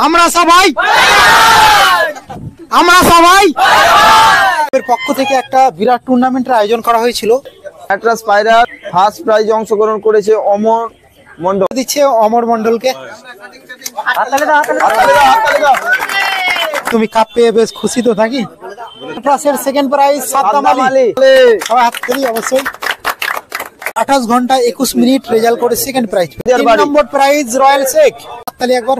আমরা সবাই এর পক্ষ থেকে একটা বিরাট টুর্নামেন্টের আয়োজন করা হয়েছিল। ম্যাট্রাস পায়রা ফার্স্ট প্রাইজে অংশগ্রহণ করেছে অমর মন্ডল, দিচ্ছে অমর মন্ডলকে। তুমি কাপ পেয়ে বেশ খুশি তো থাকি। সেকেন্ড প্রাইজ অবশ্যই 28 ঘন্টা 21 মিনিট রেজাল্ট করে সেকেন্ড প্রাইজ। 3 নম্বর প্রাইজ রয়্যাল শেখ তাহলে একবার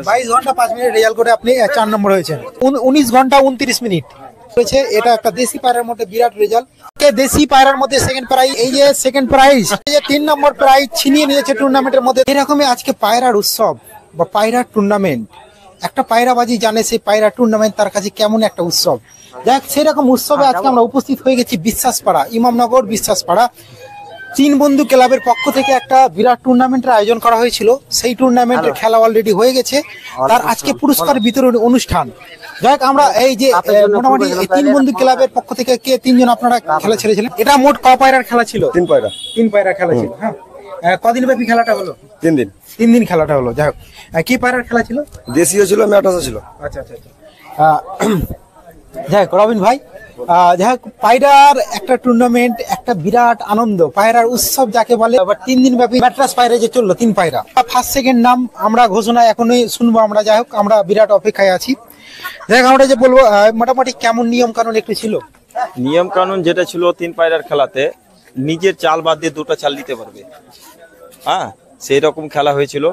22 ঘন্টা 5 মিনিট রেজাল্ট করে আপনি 4 নম্বর হয়েছেন। 19 ঘন্টা 29 মিনিট হয়েছে। এটা একটা দেশি পায়রার মধ্যে বিরাট রেজাল্ট। দেশি পায়রার মধ্যে সেকেন্ড প্রাইজ, এই যে সেকেন্ড প্রাইজ, এই যে 3 নম্বর প্রাইজ ছিনিয়ে নিয়েছে টুর্নামেন্টের মধ্যে। এরকমই আজকে পায়রার উৎসব বা পায়রার টুর্নামেন্ট। একটা পায়রাবাজি জানে সেই পায়রা টুর্নামেন্ট তার কাছে কেমন একটা উৎসব। দেখ সেরকম উৎসবে আজকে আমরা উপস্থিত হয়ে গেছি বিশ্বাসপাড়া, ইমামনগর বিশ্বাসপাড়া। 3 বন্ধু ক্লাবের পক্ষ থেকে একটা বিরাট টুর্নামেন্টের আয়োজন করা হয়েছিল। সেই টুর্নামেন্টের খেলা অলরেডি হয়ে গেছে, তার আজকে পুরস্কার বিতরণ অনুষ্ঠান। যাই হোক আমরা এই যে মোটামুটি 3 বন্ধু ক্লাবের পক্ষ থেকে কে 3 জন আপনারা খেলা ছেড়েছিলেন। এটা মোট ক পায়রার খেলা ছিল? 3 পায়রা খেলা ছিল। হ্যাঁ, কদিন ব্যাপী খেলাটা হলো? 3 দিন। 3 দিন খেলাটা হলো। যাই হোক কি পায়রার খেলা ছিল? দেশীয় ছিল, ম্যাট্রাসও ছিল। আচ্ছা আচ্ছা আচ্ছা। যাই হোক রবিন ভাই, যাই হোক পায়রার একটা টুর্নামেন্ট একটা বিরাট আনন্দ, পায়রার উৎসব যাকে বলে। 3 দিন ব্যাপী ম্যাট্রাস পায়রা যে চললো 3 পায়রা, ফার্স্ট সেকেন্ড নাম আমরা ঘোষণা এখনই শুনবো আমরা। যাই হোক আমরা বিরাট অপেক্ষায় আছি। যাই হোক আমরা যে বলবো মোটামুটি কেমন নিয়ম কানুন একটু ছিল? নিয়ম কানুন যেটা ছিল 3 পায়রার খেলাতে নিজের চাল বাদ দিয়ে 2টা চাল দিতে পারবে। হ্যাঁ, সেই রকম খেলা হয়েছিল।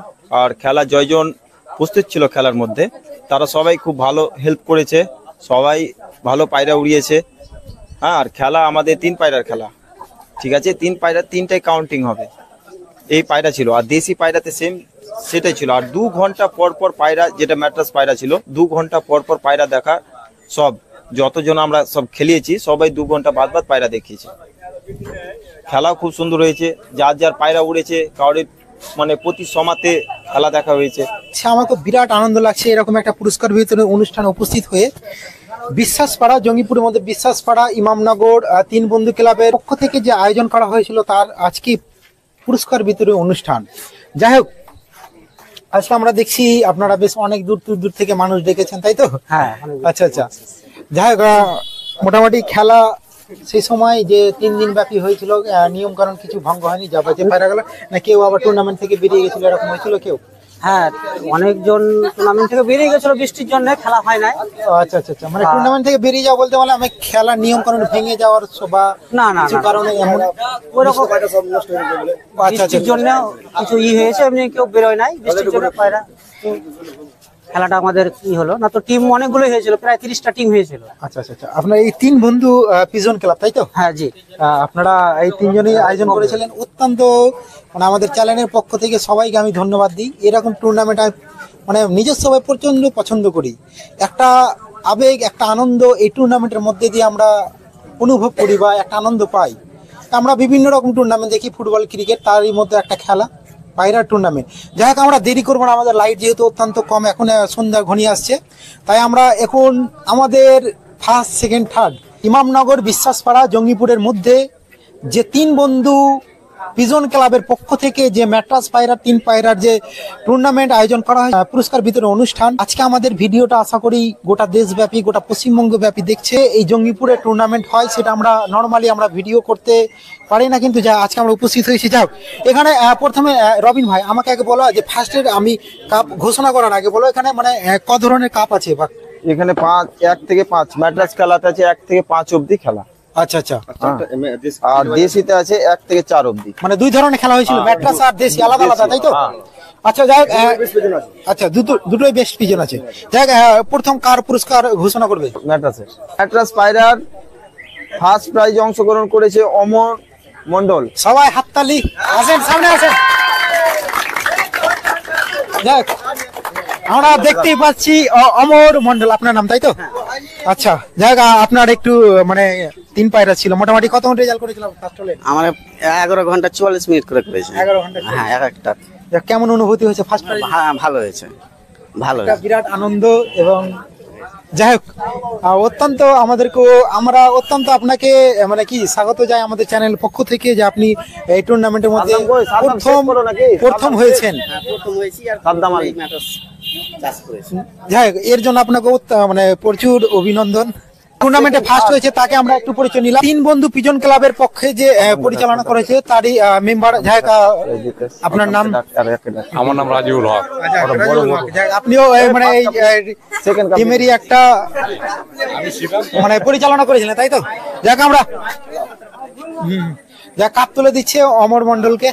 আর খেলা জয়জন উপস্থিত ছিল খেলার মধ্যে, তারা সবাই খুব ভালো হেল্প করেছে, সবাই ভালো পায়রা উড়িয়েছে। হ্যাঁ, আর খেলা আমাদের 3 পায়রার খেলা, ঠিক আছে। 3 পায়রা 3টাই কাউন্টিং হবে, এই পায়রা ছিল। আর দেশি পায়রাতে সেম সেটাই ছিল। আর 2 ঘন্টা পর পর পায়রা, যেটা ম্যাট্রাস পায়রা ছিল, 2 ঘন্টা পর পর পায়রা দেখা। সব যতজন আমরা সব খেলিয়েছি সবাই 2 ঘন্টা বাদ বাদ পায়রা দেখিয়েছি। খেলাও খুব সুন্দর হয়েছে, যার যার পায়রা উড়েছে, কাউরে মানে প্রতি সমাতে খেলা দেখা হয়েছে। আমাকে বিরাট আনন্দ লাগছে এরকম একটা পুরস্কার বিতরণ অনুষ্ঠানে উপস্থিত হয়ে। বিশ্বাসপাড়া, জঙ্গিপুরের মধ্যে বিশ্বাসপাড়া ইমামনগর 3 বন্ধু ক্লাবের পক্ষ থেকে যে আয়োজন করা হয়েছিল তার আজকে পুরস্কার বিতরণ অনুষ্ঠান। যাই হোক আজকে আমরা দেখছি আপনারা বেশ অনেক দূর থেকে মানুষ ডেকেছেন, তাই তো? হ্যাঁ। আচ্ছা আচ্ছা। যাই হোক মোটামুটি খেলা সেই সময় যে 3 দিন ব্যাপী হয়েছিল, নিয়ম কারণ কিছু ভঙ্গ হয়নি? যাবে যে পায়রা গেল না কেউ আবার টুর্নামেন্ট থেকে বেরিয়ে গেছিল, এরকম হয়েছিল কেউ? হ্যাঁ, অনেকজন টুর্নামেন্ট থেকে বেরিয়ে গেছিল, বৃষ্টির জন্য খেলা হয় নাই। আচ্ছা আচ্ছা আচ্ছা। মানে টুর্নামেন্ট থেকে বেরিয়ে যাওয়া বলতে মানে আমি খেলার নিয়ম কানুন ভেঙে যাওয়ার বা না না কিছু কারণে এমন ওইরকম বৃষ্টির জন্য কিছু হয়েছে, এমনি কেউ বেরোয় নাই বৃষ্টির জন্য। পায়রা খেলাটা আমাদের কি হলো না, তো টিম অনেকগুলোই হয়েছিল, প্রায় 30টা টিম হয়েছিল। আচ্ছা আচ্ছা আচ্ছা। আপনার এই 3 বন্ধু পিজন ক্লাব, তাই তো? হ্যাঁ জি। আপনারা এই 3 জনই আয়োজন করেছিলেন। অত্যন্ত মানে আমাদের চ্যানেলের পক্ষ থেকে সবাইকে আমি ধন্যবাদ দিই। এরকম টুর্নামেন্ট আমি মানে নিজস্বভাবে প্রচন্ড পছন্দ করি। একটা আবেগ, একটা আনন্দ এই টুর্নামেন্টের মধ্যে দিয়ে আমরা অনুভব করি বা একটা আনন্দ পাই। আমরা বিভিন্ন রকম টুর্নামেন্ট দেখি, ফুটবল, ক্রিকেট, তারই মধ্যে একটা খেলা পায়রার টুর্নামেন্ট। যাই হোক আমরা দেরি করবো না, আমাদের লাইট যেহেতু অত্যন্ত কম, এখন সন্ধ্যা ঘনিয়ে আসছে, তাই আমরা এখন আমাদের first second third Imamnagar Biswaspara জঙ্গিপুরের মধ্যে যে 3 বন্ধু পিজন ক্লাবের পক্ষ থেকে যে ম্যাট্রাস পায়রা 3 পায়রার যে টুর্নামেন্ট আয়োজন করা হয়, পুরস্কার বিতরণ অনুষ্ঠান। আজকে আমাদের ভিডিওটা আশা করি গোটা দেশব্যাপী, গোটা পশ্চিমবঙ্গ ব্যাপী দেখছে। এই জঙ্গিপুরে টুর্নামেন্ট হয়, সেটা আমরা নর্মালি আমরা ভিডিও করতে পারি না, কিন্তু যা আজকে আমরা উপস্থিত হয়েছি। যাও এখানে প্রথমে রবিন ভাই আমাকে আগে বলো যে ফার্স্টের আমি কাপ ঘোষণা করার আগে বলো এখানে মানে ক ধরনের কাপ আছে? এখানে 1 থেকে 5 ম্যাট্রাস খেলাতে আছে, 1 থেকে 5 অবধি খেলা। আচ্ছা আচ্ছা। আর দেশিতে আছে 1 থেকে 4 অবধি। মানে 2 ধরনের খেলা হয়েছিল, ম্যাট্রাস আর দেশি আলাদা আলাদা, তাই তো? আচ্ছা যাই হোক, আচ্ছা দুটোই বেস্ট পিজন আছে। যাই হোক প্রথম কার পুরস্কার ঘোষণা করবে? ম্যাট্রাস পায়রার ফার্স্ট প্রাইজে অংশগ্রহণ করেছে অমর মন্ডল। সবাই হাততালি, আসেন সামনে আসেন। যাক আমরা দেখতেই পাচ্ছি অমর মন্ডল আপনার নাম, তাই তো? আচ্ছা যাই হোক আপনার একটু মানে 3 পায়রা ছিল, মোটামুটি কত ঘন্টা রেজাল্ট করেছিল ফার্স্ট হলে? আমার 11 ঘন্টা 44 মিনিট করে করেছে। 11 ঘন্টা? হ্যাঁ, এক একটা। কেমন অনুভূতি হয়েছে ফার্স্ট প্রাইজ? হ্যাঁ ভালো হয়েছে, ভালো। বিরাট আনন্দ এবং যাই হোক অত্যন্ত আমরা অত্যন্ত আপনাকে মানে কি স্বাগত জানাই আমাদের চ্যানেল পক্ষ থেকে যে আপনি এই টুর্নামেন্টের মধ্যে প্রথম হয়েছেন। যাই হোক এর জন্য আপনাকে মানে প্রচুর অভিনন্দন। টুর্নামেন্টে ফার্স্ট হয়েছে তাকে আমরা একটু পরিচয় নিলাম। 3 বন্ধু পিজন ক্লাবের পক্ষে যে পরিচালনা করেছে তারই মেম্বার। যাই হোক আপনার নাম? আমার নাম রাজিউল হক। আপনিও মানে এই টিমেরই একটা মানে পরিচালনা করেছিলেন তাই তো? যাক আমরা যা কাপ তুলে দিচ্ছে অমর মন্ডলকে।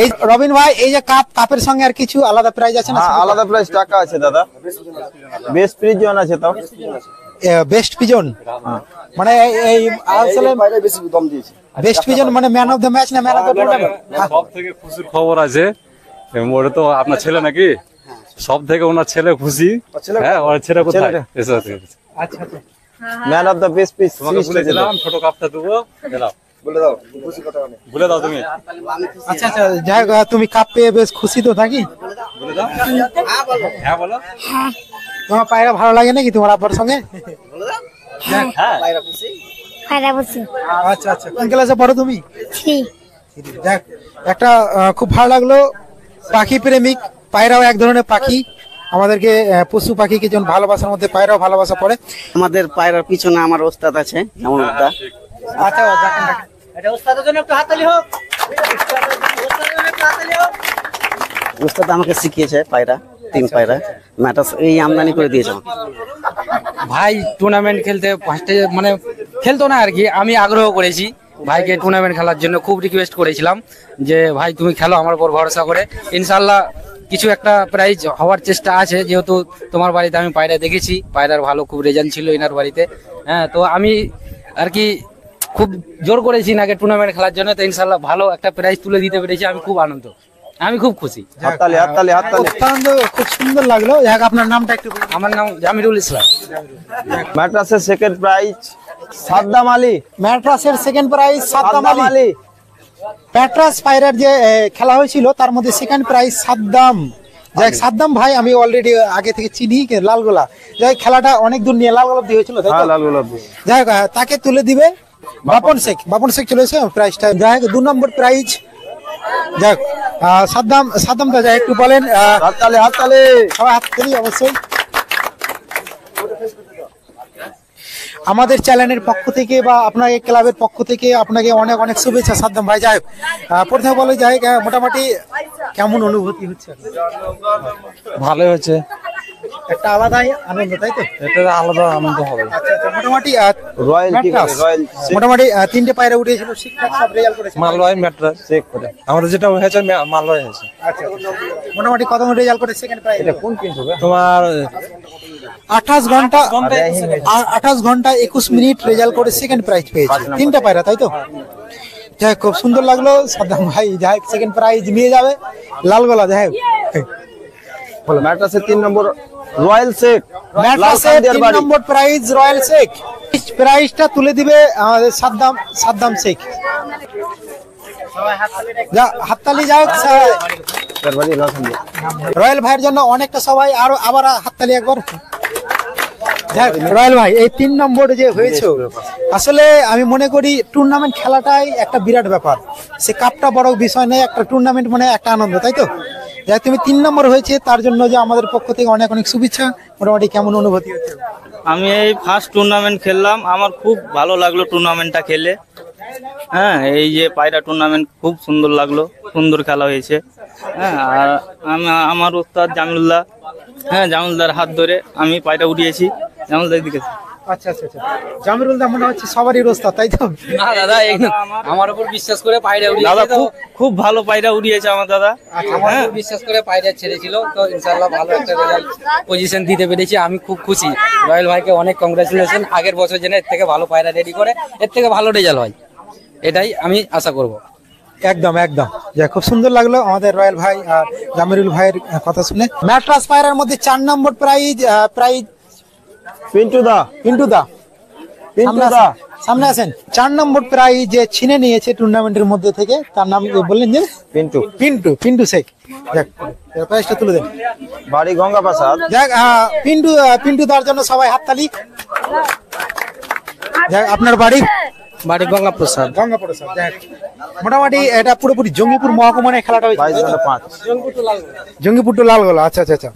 এই রবিন ভাই এই যে কাপের সঙ্গে আর কিছু আলাদা প্রাইজ আছে না? আলাদা প্রাইস টাকা আছে দাদা, বেস্ট প্রিজন আছে। তাও বেস্ট পিজন মানে এই আসলে বেস্ট পিজন মানে ম্যান অফ দ্য ম্যাচ না ম্যান অফ দ্য টুর্নামেন্ট? সব থেকে খুশির খবর আছে, ওটা তো আপনার ছেলে নাকি? সব থেকে ওনার ছেলে খুশি। হ্যাঁ, ওর ছেলে কোথায়? আচ্ছা আচ্ছা man of the best piece বলে দিলাম, ছোট কাপটা দেবো, দিলাম। বলে দাও তুমি। আচ্ছা আচ্ছা যাই হোক তুমি কাপ পেয়ে বেশ খুশি তো নাকি? হ্যাঁ বলো। তোমার পায়রা ভালো লাগে নাকি তোমার আব্বার সঙ্গে? আচ্ছা আচ্ছা কোন ক্লাসে পড়ো তুমি? দেখ একটা খুব ভালো লাগলো। পাখি প্রেমিক, পায়রাও এক ধরনের পাখি। আমাদেরকে পশু পাখিকে যেমন ভালোবাসার মধ্যে পায়রাও ভালোবাসা পড়ে। আমাদের পায়রার পিছনে আমার ওস্তাদ আছে, যেমন ওস্তাদ। আচ্ছা এটা ওস্তাদের জন্য একটু হাততালি হোক। ওস্তাদ আমাকে শিখিয়েছে পায়রা, 3 পায়রা ম্যাটাস এই আমদানি করে দিয়েছে আমাকে। ভাই টুর্নামেন্ট খেলতে ফার্স্টে মানে খেলতো না আর কি, আমি আগ্রহ করেছি ভাইকে টুর্নামেন্ট খেলার জন্য। খুব রিকোয়েস্ট করেছিলাম যে ভাই তুমি খেলো আমার উপর ভরসা করে, ইনশাল্লাহ কিছু একটা প্রাইজ হওয়ার চেষ্টা আছে। যেহেতু তোমার বাড়িতে আমি পায়রা দেখেছি, পায়রার ভালো খুব রেজাল্ট ছিল এনার বাড়িতে। হ্যাঁ, তো আমি আর কি খুব জোর করেছি নাকি টুর্নামেন্ট খেলার জন্য। তো ইনশাল্লাহ ভালো একটা প্রাইজ তুলে দিতে পেরেছি, আমি খুব আনন্দ, আমি খুব খুশি। হাততালি হাততালি হাততালি। খুব সুন্দর লাগলো। যাক আপনার নামটা একটু বলুন। আমার নাম জামিরুল ইসলাম। ম্যাট্রাসের সেকেন্ড প্রাইজ সাদ্দাম আলী। ম্যাট্রাসের সেকেন্ড প্রাইজ সাদ্দাম আলী। প্যাট্রাস পায়রার যে খেলা হয়েছিল তার মধ্যে সেকেন্ড প্রাইজ সাদ্দাম। যাই সাদ্দাম ভাই আমি অলরেডি আগে থেকে চিনি, লালগোলা। যাই খেলাটা অনেক দূর নিয়ে লালগোলা দিয়ে হয়েছিল তাই তো? যাই হোক তাকে তুলে দিবে বাপন শেখ চলেছে প্রাইজটা। যাই হোক 2 নম্বর প্রাইজ। যাক সাদ্দাম দা যাই একটু বলেন। হাততালি হাততালি সবাই হাত তুলি অবশ্যই। আমাদের চ্যানেলের পক্ষ থেকে বা আপনার ক্লাবের পক্ষ থেকে আপনাকে অনেক অনেক শুভেচ্ছা সাদ্দাম ভাই। যাই হোক প্রথমে বলে যাই মোটামুটি কেমন অনুভূতি হচ্ছে? ভালো হয়েছে, একটা আলাদাই আনন্দ তাই তো? এটা আলাদা আনন্দ হবে। মোটামুটি রয়্যাল কি করে রয়্যাল মোটামুটি 3টে পায়রা উঠেছিল, ঠিকঠাক সব রেজাল্ট করেছে। মালয় ম্যাট্রাস চেক করে আমাদের যেটা হয়েছে মালয় হয়েছে। আচ্ছা মোটামুটি কত রেজাল্ট করে সেকেন্ড প্রাইজ? তোমার 28 ঘন্টা 21 মিনিট রেজাল্ট করে সেকেন্ড প্রাইজ পেয়েছে 3টে পায়রা তাই তো? যাই খুব সুন্দর লাগলো সাদ্দাম ভাই। যাই সেকেন্ড প্রাইজ নিয়ে যাবে লালগোলা। যাই ম্যাট্রাসের 3 নম্বর রয়্যাল শেখ। ম্যাট্রাসের 3 নম্বর প্রাইজ রয়্যাল শেখ। প্রাইজটা তুলে দিবে আমাদের সাদ্দাম শেখ। হাততালি যাক রয়্যাল ভাইয়ের জন্য অনেকটা সবাই আবার হাততালি একবার। রয়্যাল ভাই এই 3 নম্বর যে হয়েছে আসলে আমি মনে করি টুর্নামেন্ট খেলাটাই একটা বিরাট ব্যাপার। সে কাপটা বড় বিষয় নেই, একটা টুর্নামেন্ট মানে একটা আনন্দ তাই তো? যাই তুমি 3 নম্বর হয়েছে তার জন্য যে আমাদের পক্ষ থেকে অনেক অনেক শুভেচ্ছা। মোটামুটি কেমন অনুভূতি হচ্ছে? আমি এই ফার্স্ট টুর্নামেন্ট খেললাম, আমার খুব ভালো লাগলো টুর্নামেন্টটা খেলে। হ্যাঁ, এই যে পায়রা টুর্নামেন্ট খুব সুন্দর লাগলো, সুন্দর খেলা হয়েছে। হ্যাঁ, আর আমার ওস্তাদ জামিলুল্লাহ, হ্যাঁ জামিলুল্লাহর হাত ধরে আমি পায়রা উঠিয়েছি। জামিলুল্লাহ দিকে আচ্ছা আচ্ছা আচ্ছা জামিরুল দা মনে হচ্ছে সবারই ওস্তাদ তাই তো? না দাদা, আমার উপর বিশ্বাস করে পায়রা দাদা উড়িয়েছে, খুব ভালো পায়রা উড়িয়েছে আমার দাদা। আমার উপর বিশ্বাস করে পায়রা ছেড়েছিল, তো ইনশাআল্লাহ ভালো একটা রেজাল্ট পজিশন দিতে পেরেছি, আমি খুব খুশি। রয়্যাল ভাইকে অনেক কংগ্রাচুলেশন। আগের বছর যেন এর থেকে ভালো পায়রা রেডি করে এর থেকে ভালো রেজাল্ট হয়, এটাই আমি আশা করব। একদম একদম। যা খুব সুন্দর লাগলো আমাদের রয়্যাল ভাই আর জামিরুল ভাইয়ের কথা শুনে। ম্যাট্রাস পায়রার মধ্যে 4 নম্বর প্রাইজ সামনে আসেন। 4 নম্বর প্রাইজ যে ছিনে নিয়েছে টুর্নামেন্টের মধ্যে থেকে, তার নাম বললেন যে পিন্টু। পিন্টু শেখ। যাক, এর প্রাইজটা তুলে দেন। বাড়ি গঙ্গাপ্রসাদ। যাক, পিন্টু তার জন্য সবাই হাততালি। যাক, আপনার বাড়ি? বাড়ি গঙ্গাপ্রসাদ। গঙ্গাপ্রসাদ। যাক, মোটামুটি এটা পুরোপুরি জঙ্গিপুর মহকুমায় খেলাটা হয়েছে। 22.5। জঙ্গিপুর টু লালগোলা। আচ্ছা আচ্ছা আচ্ছা।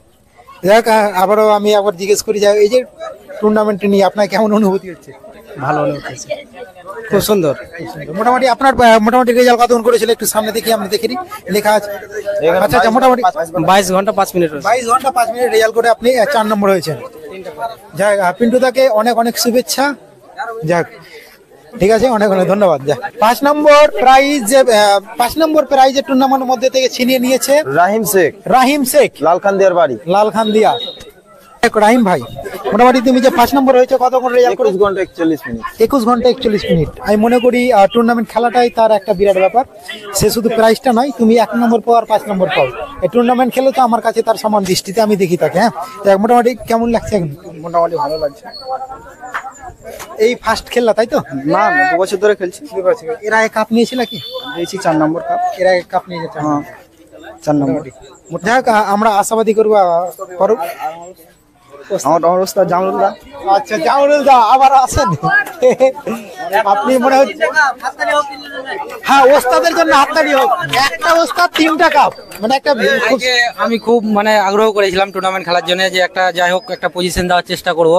যাক, আবারও আমি আবার জিজ্ঞেস করি যে এই যে টুর্নামেন্ট নিয়ে আপনার কেমন অনুভূতি হচ্ছে? ভালো হচ্ছে, খুব সুন্দর। মোটামুটি আপনার মোটামুটি রেজাল্ট কতক্ষণ করেছিল একটু সামনে দেখি, আমরা দেখি লেখা আছে। আচ্ছা আচ্ছা, মোটামুটি 22 ঘন্টা 5 মিনিট। 22 ঘন্টা 5 মিনিট রেজাল্ট করে আপনি 4 নম্বর হয়েছেন। যাক, পিন্টু দাকে অনেক অনেক শুভেচ্ছা। যাক, ঠিক আছে, অনেক অনেক ধন্যবাদ। যাক, 5 নম্বর প্রাইজে টুর্নামেন্টের মধ্যে থেকে ছিনিয়ে নিয়েছে রাহিম শেখ, লালখান্দিয়ার বাড়ি। লালখান্দিয়া। রাহিম ভাই, মোটামুটি তুমি যে 5 নম্বর হয়েছে কতক্ষণ রেজাল্ট করে? 21 ঘন্টা 41 মিনিট। 21 ঘন্টা 41 মিনিট। আমি মনে করি টুর্নামেন্ট খেলাটাই তার একটা বিরাট ব্যাপার। সে শুধু প্রাইজটা নয়, তুমি 1 নম্বর পাও আর 5 নম্বর পাও, এই টুর্নামেন্ট খেলে তো আমার কাছে তার সমান দৃষ্টিতে আমি দেখি তাকে। হ্যাঁ, মোটামুটি কেমন লাগছে এখন? মোটামুটি ভালো লাগছে। এই ফার্স্ট খেললা তাই তো? না, 2 বছর ধরে খেলছি। এর আগে কাপ নিয়েছিল কি? দিয়েছি 4 নম্বর কাপ। এর আগে কাপ নিয়ে গেছে। 4 নম্বর। যাক, আমরা আশাবাদী করবো আমার অবস্থা জামরুলদা। আচ্ছা, জামরুল দা আবার আছেন। আপনি মনে হচ্ছে, হ্যাঁ, ওস্তাদের জন্য হাততালি হোক। একটা ওস্তাদ 3টা কাপ, মানে একটা আমি খুব মানে আগ্রহ করেছিলাম টুর্নামেন্ট খেলার জন্য, যে একটা যাই হোক একটা পজিশন দেওয়ার চেষ্টা করব।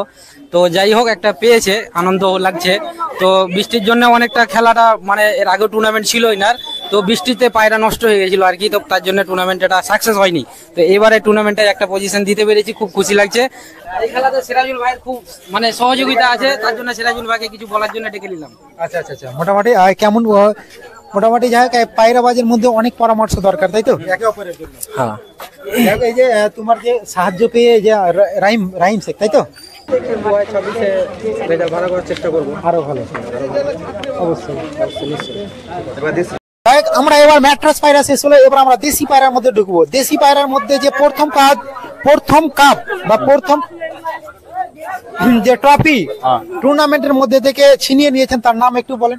তো যাই হোক একটা পেয়েছে, আনন্দ লাগছে। তো বৃষ্টির জন্য অনেকটা খেলাটা মানে এর আগে টুর্নামেন্ট ছিলই না, তো বৃষ্টিতে পায়রা নষ্ট হয়ে গেছিল আর কি, তো তার জন্য টুর্নামেন্ট এটা সাকসেস হয়নি। তো এবারে টুর্নামেন্টে একটা পজিশন দিতে পেরেছি, খুব খুশি লাগছে। এই খেলাতে সিরাজুল ভাইয়ের খুব মানে সহযোগিতা আছে, তার জন্য সিরাজুল ভাইকে কিছু বলার জন্য ডেকে নিলাম। আচ্ছা আচ্ছা আচ্ছা, মোটামুটি কেমন মোটামুটি যাই হোক পায়রাবাজের মধ্যে অনেক পরামর্শ দরকার, তাই তো একে অপরের জন্য? হ্যাঁ, এই যে তোমার যে সাহায্য পেয়ে যে রাহিম শেখ, তাই তো? 26-এ রেজাল্ট ভালো করার চেষ্টা করবো, আরো ভালো। অবশ্যই নিশ্চয়ই। আমরা এবার ম্যাট্রাস পায়রা শেষ হলো, এবার আমরা দেশি পায়রার মধ্যে ঢুকবো। দেশি পায়রার মধ্যে যে প্রথম কাপ বা প্রথম যে ট্রফি টুর্নামেন্টের মধ্যে থেকে ছিনিয়ে নিয়েছেন, তার নাম একটু বলেন।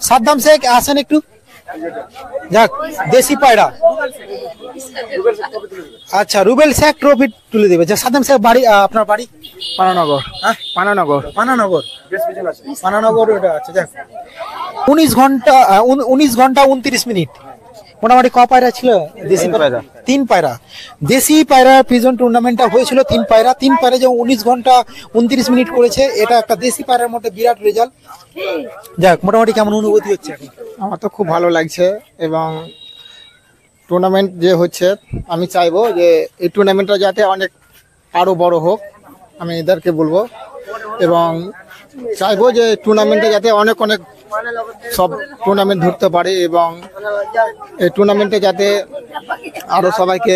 সাদ্দাম শেখ আসেন একটু। যাক, দেশি পায়রা। আচ্ছা, রুবেল শেখ ট্রফি তুলে দেবে। সাদ্দাম শেখ বাড়ি, আপনার বাড়ি? পানানগর। পানানগর ওটা। আচ্ছা, যাক, 19 ঘন্টা 29 মিনিট। মোটামুটি ক পায়রা ছিল? দেশি পায়রা 3 পায়রা। দেশি পায়রা প্রিজন টুর্নামেন্টটা হয়েছিল 3 পায়রা যে 19 ঘন্টা 29 মিনিট করেছে, এটা একটা দেশি পায়রার মধ্যে বিরাট রেজাল্ট। যাক, মোটামুটি কেমন অনুভূতি হচ্ছে? আমার তো খুব ভালো লাগছে, এবং টুর্নামেন্ট যে হচ্ছে আমি চাইবো যে এই টুর্নামেন্টটা যাতে অনেক আরো বড় হোক, আমি এদেরকে বলবো, এবং চাইবো যে টুর্নামেন্টে যাতে অনেক সব টুর্নামেন্ট ধরতে পারে, এবং এই টুর্নামেন্টে যাতে আরো সবাইকে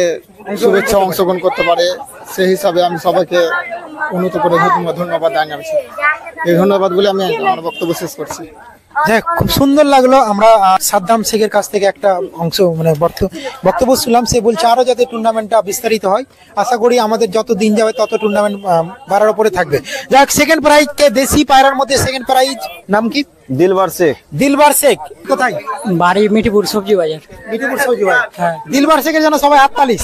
শুভেচ্ছা অংশগ্রহণ করতে পারে, সেই হিসাবে আমি সবাইকে উন্নত করে ধন্যবাদ জানাচ্ছি। এই ধন্যবাদগুলি আমি আমার বক্তব্য শেষ করছি। যাক, খুব সুন্দর লাগলো। আমরা সাদ্দাম শেখের কাছ থেকে একটা অংশ মানে বক্তব্য শুনলাম। সে বলছে আরো যাতে টুর্নামেন্টটা বিস্তারিত হয়, আশা করি আমাদের যত দিন যাবে তত টুর্নামেন্ট বাড়ার উপরে থাকবে। যাক, সেকেন্ড প্রাইজ কে দেশি পায়রার মধ্যে সেকেন্ড প্রাইজ নাম কি? দিলবার শেখ। কোথায় বাড়ি? মিঠিপুর সবজি বাজার। হ্যাঁ, দিলবার শেখের জন্য সবাই হাততালি।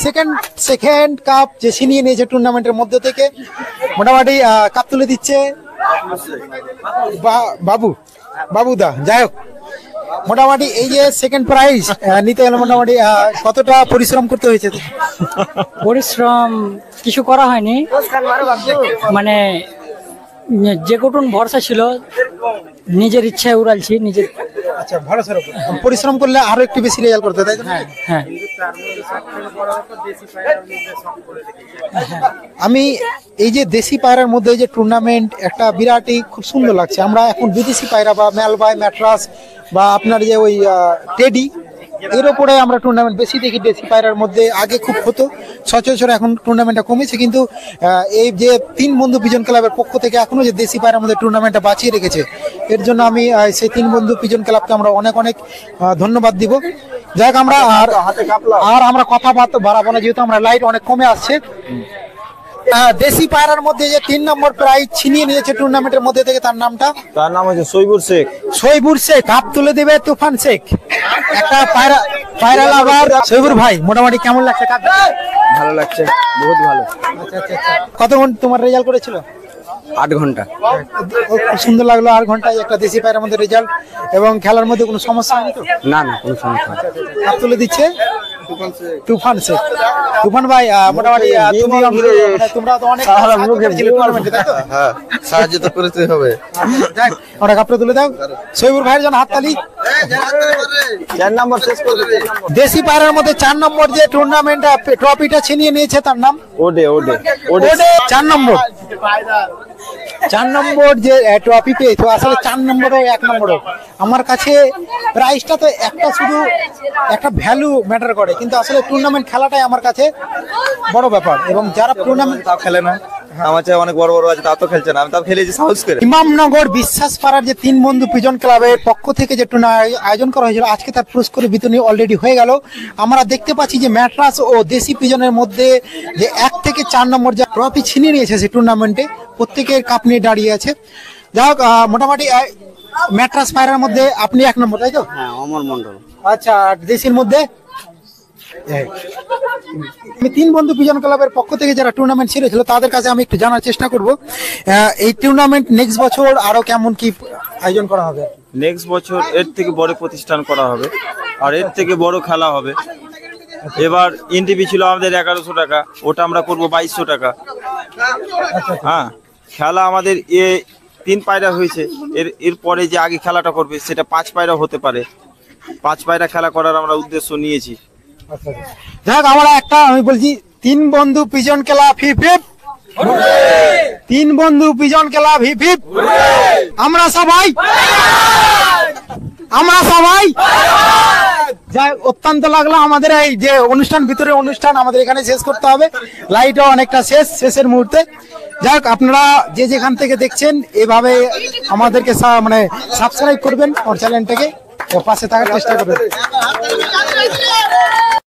সেকেন্ড কাপ যে ছিনিয়ে নিয়েছে টুর্নামেন্টের মধ্যে থেকে, মোটামুটি কাপ তুলে দিচ্ছে বাবুদা। যাই হোক, মোটামুটি এই যে সেকেন্ড প্রাইজ নিতে গেলে মোটামুটি কতটা পরিশ্রম করতে হয়েছে? পরিশ্রম কিছু করা হয়নি, মানে যে কটুন ভরসা ছিল নিজের ইচ্ছায় উড়ালছি নিজের। আচ্ছা, ভরসার উপর পরিশ্রম করলে আরো একটু বেশি রেজাল্ট করতে, তাই তো? হ্যাঁ। আমি এই যে দেশি পায়রার মধ্যে যে টুর্নামেন্ট একটা বিরাটই খুব সুন্দর লাগছে। আমরা এখন বিদেশি পায়রা বা ম্যালবাই, ম্যাট্রাস বা আপনার যে ওই টেডি, এর উপরে আমরা টুর্নামেন্ট বেশি দেখি। দেশি পায়রার মধ্যে আগে খুব হতো সচরাচর, এখন টুর্নামেন্টটা কমেছে। কিন্তু এই যে 3 বন্ধু পিজন ক্লাবের পক্ষ থেকে এখনো যে দেশি পায়রার মধ্যে টুর্নামেন্টটা বাঁচিয়ে রেখেছে, এর জন্য আমি সেই 3 বন্ধু পিজন ক্লাবকে আমরা অনেক ধন্যবাদ দিব। যাই হোক, আমরা আর আমরা কথাবার্তা বাড়াবো না, যেহেতু আমরা লাইট অনেক কমে আসছে। দেশি পায়রার মধ্যে যে 3 নম্বর প্রাইজ ছিনিয়ে নিয়েছে টুর্নামেন্টের মধ্যে থেকে, তার নামটা? তার নাম হচ্ছে সৈবুর শেখ। সৈবুর শেখ। কাপ তুলে দেবে তুফান শেখ। একটা পায়রা লাভার সৈবুর ভাই, মোটামুটি কেমন লাগছে কাপ? ভালো লাগছে, বহুত ভালো। কতক্ষণ তোমার রেজাল্ট করেছিল? 8 ঘন্টা। খুব সুন্দর লাগলো, 8 ঘন্টায় একটা দেশি পায়রার মধ্যে রেজাল্ট। এবং খেলার মধ্যে কোনো সমস্যা হয়নি তো? না না, কোনো সমস্যা নেই। কাপ তুলে দিচ্ছে তুফান শেখ। তুফান ভাই, মোটামুটি তোমরা তো অনেক টুর্নামেন্টে, তাই তো? হ্যাঁ, সাহায্য তো করতে হবে। যাক, ওরা কাপটা তুলে দাও। সৈবুর ভাইয়ের জন্য হাততালি। 4 নম্বর শেষ করবে। দেশি পায়রার মধ্যে 4 নম্বর যে টুর্নামেন্ট ট্রফিটা ছিনিয়ে নিয়েছে, তার নাম? ওডে ওডে। 4 নম্বর। 4 নম্বর যে ট্রফি পেয়েছো, আসলে 4 নম্বরও 1 নম্বরও আমার কাছে প্রাইসটা তো একটা, শুধু একটা ভ্যালু ম্যাটার করে, কিন্তু আসলে টুর্নামেন্ট খেলাটাই আমার কাছে বড় ব্যাপার। এবং যারা টুর্নামেন্ট খেলে না, আমার চেয়ে অনেক বড় বড় আছে, তা তো খেলছে না, আমি তাও খেলেছি সাহস করে। ইমামনগর বিশ্বাস পাড়ার যে 3 বন্ধু পিজন ক্লাবের পক্ষ থেকে যে টুর্নামেন্ট আয়োজন করা হয়েছিল, আজকে তার পুরস্কার বিতরণী অলরেডি হয়ে গেল। আমরা দেখতে পাচ্ছি যে ম্যাট্রাস ও দেশি পিজনের মধ্যে যে 1 থেকে 4 নম্বর যে ট্রফি ছিনিয়ে নিয়েছে সেই টুর্নামেন্টে, প্রত্যেকের কাপ নিয়ে দাঁড়িয়ে আছে। যাই হোক, মোটামুটি ম্যাট্রাস পায়রার মধ্যে আপনি 1 নম্বর, তাই তো? হ্যাঁ, অমর মন্ডল। আচ্ছা, আর দেশির মধ্যে? আমি 3 বন্ধু পিজন ক্লাবের পক্ষ থেকে যারা টুর্নামেন্ট ছেড়েছিল তাদের কাছে আমি একটু জানার চেষ্টা করব, এই টুর্নামেন্ট নেক্সট বছর আরো কেমন কি আয়োজন করা হবে? নেক্সট বছর এর থেকে বড় প্রতিষ্ঠান করা হবে, আর এর থেকে বড় খেলা হবে। এবার এন্ট্রি ছিল আমাদের 1100 টাকা, ওটা আমরা করবো 2200 টাকা। হ্যাঁ, খেলা আমাদের 3 পায়রা হয়েছে, এরপরে যে আগে খেলাটা করবে সেটা 5 পায়রা হতে পারে। 5 পায়রা খেলা করার আমরা উদ্দেশ্য নিয়েছি। যাক, আমরা আমি বলছি 3 বন্ধু পিজন ক্লাব হিপ হিপ, 3 বন্ধু পিজন ক্লাব হিপ হিপ, আমরা সবাই যাই। অত্যন্ত লাগলো আমাদের এই যে অনুষ্ঠান, ভিতরে অনুষ্ঠান আমাদের এখানে শেষ করতে হবে, লাইটও অনেকটা শেষের মুহূর্তে। যাক, আপনারা যে যেখান থেকে দেখছেন এভাবে আমাদেরকে মানে সাবস্ক্রাইব করবেন আমার চ্যানেলটাকে, পাশে থাকার চেষ্টা করবেন।